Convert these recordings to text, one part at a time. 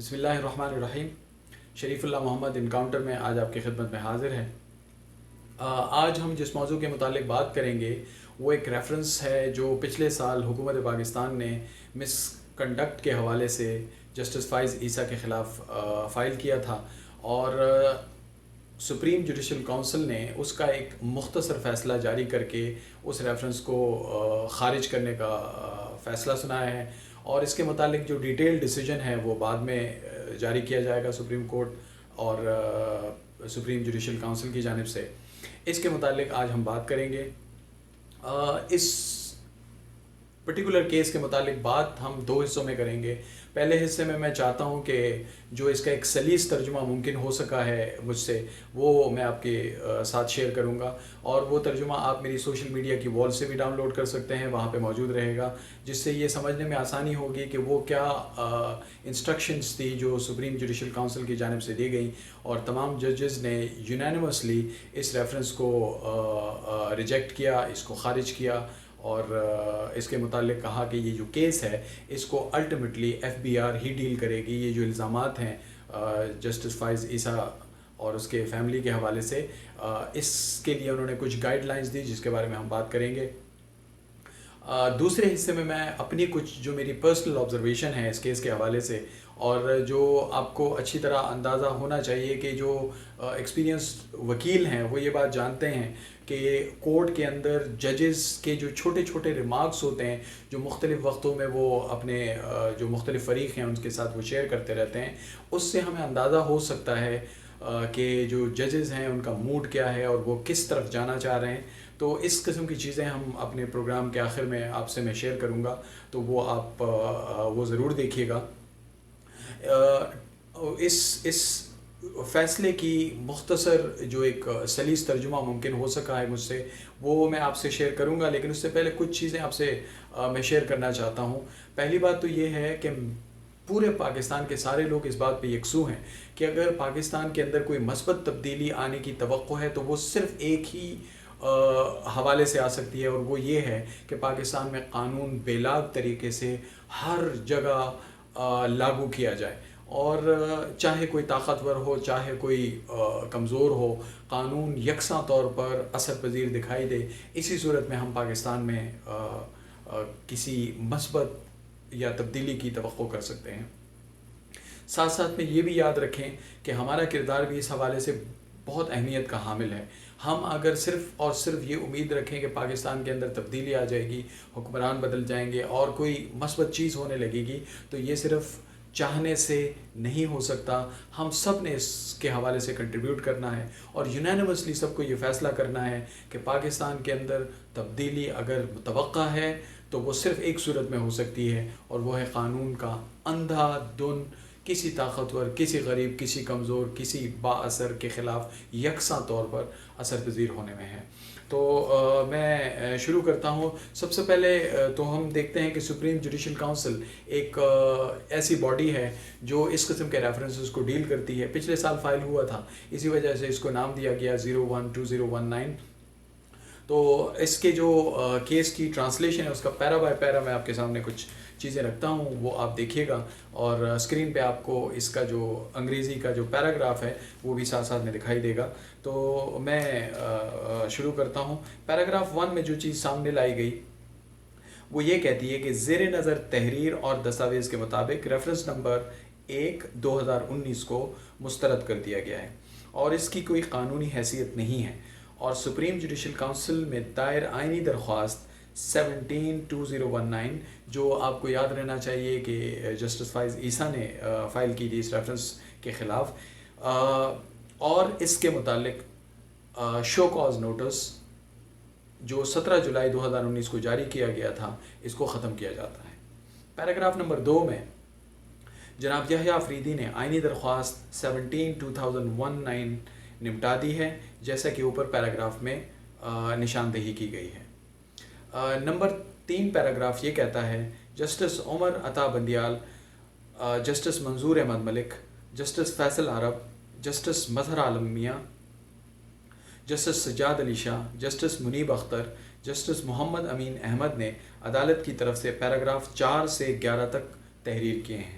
بسم اللہ الرحمن الرحیم۔ شریف اللہ محمد انکاؤنٹر میں آج آپ کی خدمت میں حاضر ہے۔ آج ہم جس موضوع کے متعلق بات کریں گے وہ ایک ریفرنس ہے جو پچھلے سال حکومت پاکستان نے مس کنڈکٹ کے حوالے سے جسٹس فائز عیسیٰ کے خلاف فائل کیا تھا، اور سپریم جوڈیشل کونسل نے اس کا ایک مختصر فیصلہ جاری کر کے اس ریفرنس کو خارج کرنے کا فیصلہ سنایا ہے، اور اس کے متعلق جو ڈیٹیل ڈیسیجن ہے وہ بعد میں جاری کیا جائے گا سپریم کورٹ اور سپریم جوڈیشل کونسل کی جانب سے۔ اس کے متعلق آج ہم بات کریں گے۔ اس پرٹیکولر کیس کے متعلق بات ہم دو حصوں میں کریں گے۔ پہلے حصے میں میں چاہتا ہوں کہ جو اس کا ایک سلیس ترجمہ ممکن ہو سکا ہے مجھ سے، وہ میں آپ کے ساتھ شیئر کروں گا، اور وہ ترجمہ آپ میری سوشل میڈیا کی وال سے بھی ڈاؤن لوڈ کر سکتے ہیں، وہاں پہ موجود رہے گا، جس سے یہ سمجھنے میں آسانی ہوگی کہ وہ کیا انسٹرکشنز تھی جو سپریم جوڈیشل کونسل کی جانب سے دی گئیں، اور تمام ججز نے یونینیمسلی اس ریفرنس کو ریجیکٹ کیا، اس کو خارج کیا، اور اس کے متعلق کہا کہ یہ جو کیس ہے اس کو الٹیمیٹلی ایف بی آر ہی ڈیل کرے گی۔ یہ جو الزامات ہیں جسٹس فائز عیسیٰ اور اس کے فیملی کے حوالے سے، اس کے لیے انہوں نے کچھ گائیڈ لائنز دی جس کے بارے میں ہم بات کریں گے۔ دوسرے حصے میں میں اپنی کچھ جو میری پرسنل آبزرویشن ہے اس کیس کے حوالے سے، اور جو آپ کو اچھی طرح اندازہ ہونا چاہیے کہ جو ایکسپیرینس وکیل ہیں وہ یہ بات جانتے ہیں کہ کورٹ کے اندر ججز کے جو چھوٹے چھوٹے ریمارکس ہوتے ہیں جو مختلف وقتوں میں وہ اپنے جو مختلف فریق ہیں ان کے ساتھ وہ شیئر کرتے رہتے ہیں، اس سے ہمیں اندازہ ہو سکتا ہے کہ جو ججز ہیں ان کا موڈ کیا ہے اور وہ کس طرف جانا چاہ رہے ہیں۔ تو اس قسم کی چیزیں ہم اپنے پروگرام کے آخر میں آپ سے میں شیئر کروں گا، تو وہ آپ وہ ضرور دیکھیے گا۔ اس فیصلے کی مختصر جو ایک سلیس ترجمہ ممکن ہو سکا ہے مجھ سے، وہ میں آپ سے شیئر کروں گا، لیکن اس سے پہلے کچھ چیزیں آپ سے میں شیئر کرنا چاہتا ہوں۔ پہلی بات تو یہ ہے کہ پورے پاکستان کے سارے لوگ اس بات پہ یکسو ہیں کہ اگر پاکستان کے اندر کوئی مثبت تبدیلی آنے کی توقع ہے تو وہ صرف ایک ہی حوالے سے آ سکتی ہے، اور وہ یہ ہے کہ پاکستان میں قانون بے لاگ طریقے سے ہر جگہ لاگو کیا جائے، اور چاہے کوئی طاقتور ہو چاہے کوئی کمزور ہو، قانون یکساں طور پر اثر پذیر دکھائی دے۔ اسی صورت میں ہم پاکستان میں کسی مثبت یا تبدیلی کی توقع کر سکتے ہیں۔ ساتھ ساتھ میں یہ بھی یاد رکھیں کہ ہمارا کردار بھی اس حوالے سے بہت اہمیت کا حامل ہے۔ ہم اگر صرف اور صرف یہ امید رکھیں کہ پاکستان کے اندر تبدیلی آ جائے گی، حکمران بدل جائیں گے اور کوئی مثبت چیز ہونے لگے گی، تو یہ صرف چاہنے سے نہیں ہو سکتا۔ ہم سب نے اس کے حوالے سے کنٹریبیوٹ کرنا ہے، اور یونینیمسلی سب کو یہ فیصلہ کرنا ہے کہ پاکستان کے اندر تبدیلی اگر متوقع ہے تو وہ صرف ایک صورت میں ہو سکتی ہے، اور وہ ہے قانون کا اندھا دھن کسی طاقتور، کسی غریب، کسی کمزور، کسی با اثر کے خلاف یکساں طور پر اثر پذیر ہونے میں ہے۔ تو میں شروع کرتا ہوں۔ سب سے پہلے تو ہم دیکھتے ہیں کہ سپریم جوڈیشل کونسل ایک ایسی باڈی ہے جو اس قسم کے ریفرنسز کو ڈیل کرتی ہے۔ پچھلے سال فائل ہوا تھا، اسی وجہ سے اس کو نام دیا گیا 012019۔ تو اس کے جو کیس کی ٹرانسلیشن ہے اس کا پیرا بائی پیرا میں آپ کے سامنے کچھ چیزیں رکھتا ہوں، وہ آپ دیکھیے گا، اور اسکرین پہ آپ کو اس کا جو انگریزی کا جو پیراگراف ہے وہ بھی ساتھ ساتھ میں دکھائی دے گا۔ تو میں شروع کرتا ہوں۔ پیراگراف 1 میں جو چیز سامنے لائی گئی وہ یہ کہتی ہے کہ زیر نظر تحریر اور دستاویز کے مطابق ریفرنس نمبر 1/2019 کو مسترد کر دیا گیا ہے، اور اس کی کوئی قانونی حیثیت نہیں ہے، اور سپریم جوڈیشل کونسل میں دائر آئینی درخواست 17/2019 جو آپ کو یاد رہنا چاہیے کہ جسٹس فائز عیسیٰ نے فائل کی تھی اس ریفرنس کے خلاف، اور اس کے متعلق شو کاز نوٹس جو 17 جولائی 2019 کو جاری کیا گیا تھا، اس کو ختم کیا جاتا ہے۔ پیراگراف نمبر 2 میں جناب یحییٰ آفریدی نے آئینی درخواست 17/2019 نمٹا دی ہے، جیسا کہ اوپر پیراگراف میں نشاندہی کی گئی ہے۔ نمبر 3 پیراگراف یہ کہتا ہے جسٹس عمر عطا بندیال، جسٹس منظور احمد ملک، جسٹس فیصل عرب، جسٹس مظہر عالم میاں، جسٹس سجاد علی شاہ، جسٹس منیب اختر، جسٹس محمد امین احمد نے عدالت کی طرف سے پیراگراف 4 سے 11 تک تحریر کیے ہیں۔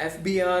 FBR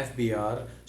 FBR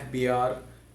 FBR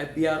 FBR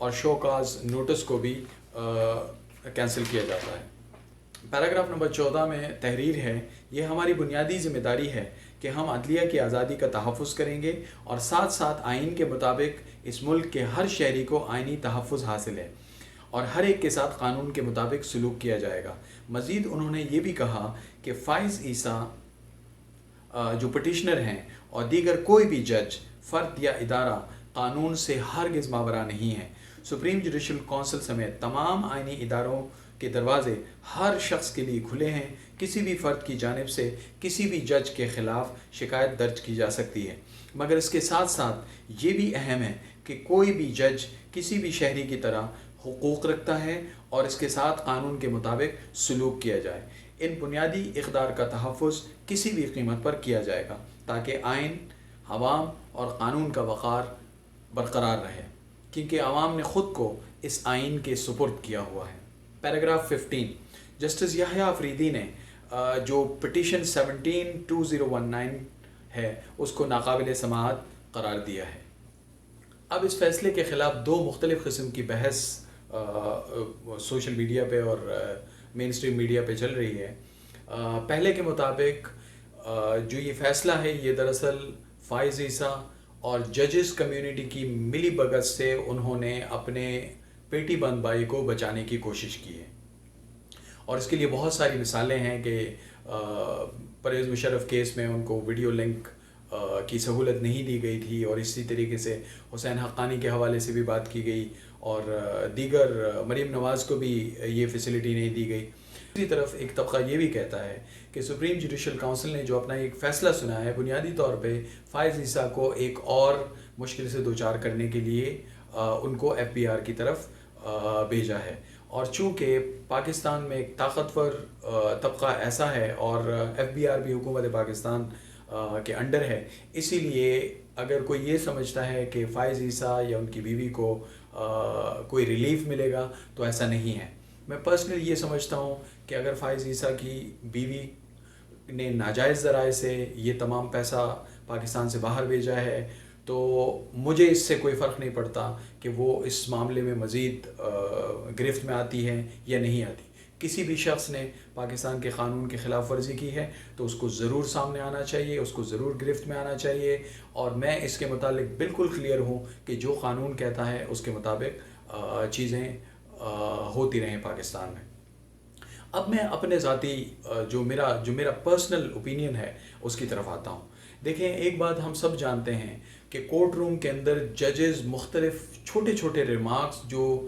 اور شو کاز نوٹس کو بھی کینسل کیا جاتا ہے۔ پیراگراف نمبر 14 میں تحریر ہے، یہ ہماری بنیادی ذمہ داری ہے کہ ہم عدلیہ کی آزادی کا تحفظ کریں گے اور ساتھ ساتھ آئین کے مطابق اس ملک کے ہر شہری کو آئینی تحفظ حاصل ہے اور ہر ایک کے ساتھ قانون کے مطابق سلوک کیا جائے گا۔ مزید انہوں نے یہ بھی کہا کہ فائز عیسیٰ جو پٹیشنر ہیں اور دیگر کوئی بھی جج، فرد یا ادارہ قانون سے ہرگز ماورا نہیں ہے۔ سپریم جوڈیشل کونسل سمیت تمام آئینی اداروں کے دروازے ہر شخص کے لیے کھلے ہیں۔ کسی بھی فرد کی جانب سے کسی بھی جج کے خلاف شکایت درج کی جا سکتی ہے، مگر اس کے ساتھ ساتھ یہ بھی اہم ہے کہ کوئی بھی جج کسی بھی شہری کی طرح حقوق رکھتا ہے اور اس کے ساتھ قانون کے مطابق سلوک کیا جائے۔ ان بنیادی اقدار کا تحفظ کسی بھی قیمت پر کیا جائے گا تاکہ آئین، عوام اور قانون کا وقار برقرار رہے، کیونکہ عوام نے خود کو اس آئین کے سپرد کیا ہوا ہے۔ پیراگراف 15، جسٹس یحییٰ آفریدی نے جو پٹیشن 17-2019 ہے اس کو ناقابل سماعت قرار دیا ہے۔ اب اس فیصلے کے خلاف دو مختلف قسم کی بحث سوشل میڈیا پہ اور مین اسٹریم میڈیا پہ چل رہی ہے۔ پہلے کے مطابق جو یہ فیصلہ ہے یہ دراصل فائز عیسیٰ اور ججز کمیونٹی کی ملی بھگت سے انہوں نے اپنے پیٹی بند بھائی کو بچانے کی کوشش کی ہے، اور اس کے لیے بہت ساری مثالیں ہیں کہ پرویز مشرف کیس میں ان کو ویڈیو لنک کی سہولت نہیں دی گئی تھی، اور اسی طریقے سے حسین حقانی کے حوالے سے بھی بات کی گئی، اور دیگر مریم نواز کو بھی یہ فیسلٹی نہیں دی گئی۔ دوسری طرف ایک طبقہ یہ بھی کہتا ہے کہ سپریم جوڈیشل کونسل نے جو اپنا ایک فیصلہ سنا ہے بنیادی طور پہ فائز عیسیٰ کو ایک اور مشکل سے دوچار کرنے کے لیے ان کو FBR کی طرف بھیجا ہے، اور چونکہ پاکستان میں ایک طاقتور طبقہ ایسا ہے اور FBR بھی حکومت پاکستان کے انڈر ہے، اسی لیے اگر کوئی یہ سمجھتا ہے کہ فائز عیسیٰ یا ان کی بیوی کو کوئی ریلیف ملے گا تو ایسا نہیں ہے۔ میں پرسنلی یہ سمجھتا ہوں کہ اگر فائز عیسیٰ کی بیوی نے ناجائز ذرائع سے یہ تمام پیسہ پاکستان سے باہر بھیجا ہے تو مجھے اس سے کوئی فرق نہیں پڑتا کہ وہ اس معاملے میں مزید گرفت میں آتی ہے یا نہیں آتی۔ کسی بھی شخص نے پاکستان کے قانون کی خلاف ورزی کی ہے تو اس کو ضرور سامنے آنا چاہیے، اس کو ضرور گرفت میں آنا چاہیے، اور میں اس کے متعلق بالکل کلیئر ہوں کہ جو قانون کہتا ہے اس کے مطابق چیزیں ہوتی رہیں پاکستان میں۔ اب میں اپنے ذاتی جو میرا پرسنل اوپینین ہے اس کی طرف آتا ہوں۔ دیکھیں، ایک بات ہم سب جانتے ہیں کہ کورٹ روم کے اندر ججز مختلف چھوٹے چھوٹے ریمارکس جو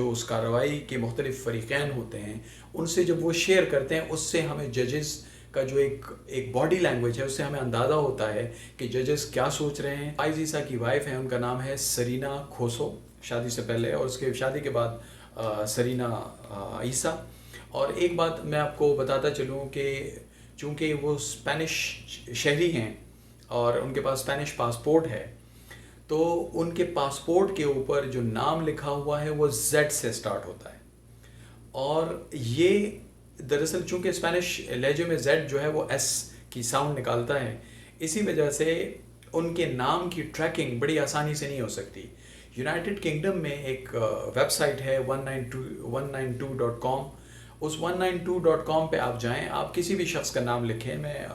اس کارروائی کے مختلف فریقین ہوتے ہیں ان سے جب وہ شیئر کرتے ہیں، اس سے ہمیں ججز کا جو ایک باڈی لینگویج ہے اس سے ہمیں اندازہ ہوتا ہے کہ ججز کیا سوچ رہے ہیں۔ فائز عیسیٰ کی وائف ہیں، ان کا نام ہے سرینا کھوسو، شادی سے پہلے، اور اس کے شادی کے بعد سرینا عیسیٰ۔ اور ایک بات میں آپ کو بتاتا چلوں کہ چونکہ وہ اسپینش شہری ہیں اور ان کے پاس اسپینش پاسپورٹ ہے، تو ان کے پاسپورٹ کے اوپر جو نام لکھا ہوا ہے وہ Z سے سٹارٹ ہوتا ہے، اور یہ دراصل چونکہ اسپینش لہجے میں Z جو ہے وہ S کی ساؤنڈ نکالتا ہے، اسی وجہ سے ان کے نام کی ٹریکنگ بڑی آسانی سے نہیں ہو سکتی۔ یونائٹڈ کنگڈم میں ایک ویب سائٹ ہے 192.com، اس 192.com پہ آپ جائیں، آپ کسی بھی شخص کا نام لکھیں، میں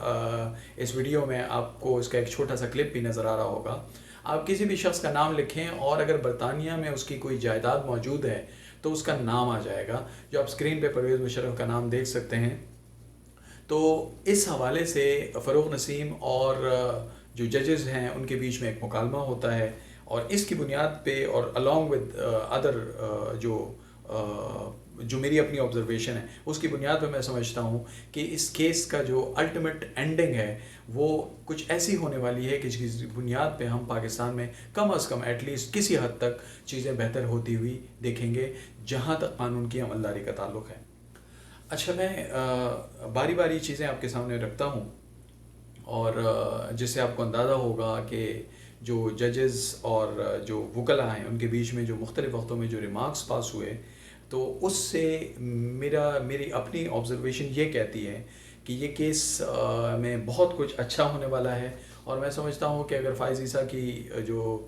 اس ویڈیو میں آپ کو اس کا ایک چھوٹا سا کلپ بھی نظر آ رہا ہوگا، آپ کسی بھی شخص کا نام لکھیں اور اگر برطانیہ میں اس کی کوئی جائیداد موجود ہے تو اس کا نام آ جائے گا، جو آپ سکرین پہ پرویز مشرف کا نام دیکھ سکتے ہیں۔ تو اس حوالے سے فروغ نسیم اور جو ججز ہیں ان کے بیچ میں ایک مکالمہ ہوتا ہے، اور اس کی بنیاد پہ اور along with ادر جو میری اپنی آبزرویشن ہے اس کی بنیاد پہ میں سمجھتا ہوں کہ اس کیس کا جو الٹیمیٹ اینڈنگ ہے وہ کچھ ایسی ہونے والی ہے کہ جس کی بنیاد پہ ہم پاکستان میں کم از کم ایٹ لیسٹ کسی حد تک چیزیں بہتر ہوتی ہوئی دیکھیں گے جہاں تک قانون کی عملداری کا تعلق ہے۔ اچھا، میں باری باری چیزیں آپ کے سامنے رکھتا ہوں، اور جس سے آپ کو اندازہ ہوگا کہ جو ججز اور جو وکلاء ہیں ان کے بیچ میں جو مختلف وقتوں میں جو ریمارکس پاس ہوئے، تو اس سے میری اپنی آبزرویشن یہ کہتی ہے کہ یہ کیس میں بہت کچھ اچھا ہونے والا ہے، اور میں سمجھتا ہوں کہ اگر فائز عیسیٰ کی جو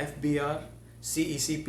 FBI, CECP